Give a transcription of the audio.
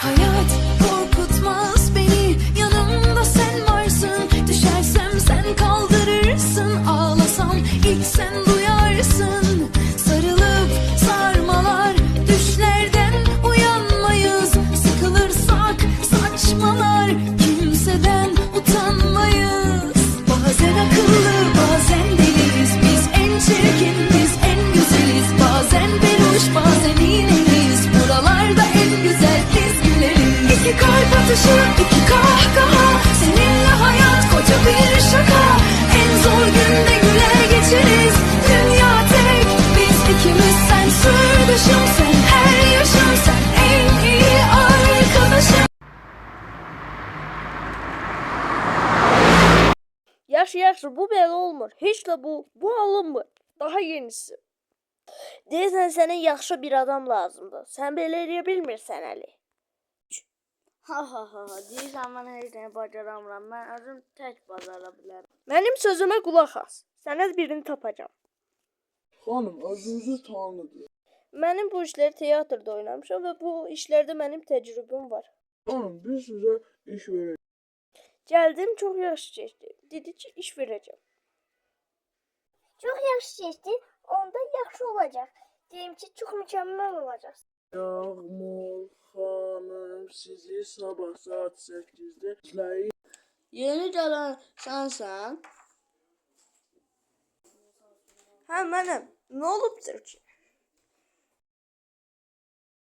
Hayat korkutmaz beni, yanımda sen varsın. Düşersem sen kaldırırsın, ağlasam ilk sen duyarsın. Sarılıp sarmalar düşlerden uyanmayız. Sıkılırsak saçmalar, kimseden utanmayız. Bazen akıllı bazen deliyiz, biz en çirkin biz en güzeliz. Bazen peluş bazen iğneliyiz, buralarda en güzel biz güleriz. İki kalp atışı iki kahkaha, seninle hayat koca bir şaka. En zor günde güler geçeriz, dünya tek biz ikimiz. Sen sırdaşım, sen her yaşım, sen en iyi arkadaşım. Yaxşı, bu belə olmur. Heç də bu alınmır. Daha yenisi. Deyirsən sənə yaxşı bir adam lazımdır. Sən belə eləyə bilmirsən Əli. Ha, deyirsən mən heç nə bacaramıram. Mən özüm tək bacara bilərəm. Mənim sözümə qulaq as. Sənə birini tapacağam. Xanım, özünüzü tanıdınız. Mənim bu işləri teatrda oynamışam və bu işlərdə mənim təcrübəm var. Xanım, biz sizə iş verəcəyik. Gəldim, çox yaxşı keçdi. Dedi ki, iş verəcəm. Çok yaxşı keçdi, onda yaxşı olacaq. Deyim ki, çox mükəmməl olacaq. Yağmur xanım, sizi sabah saat 8-də izləyir. Yeni gələn sənsən? Hə, mənəm. Nə olubdur ki?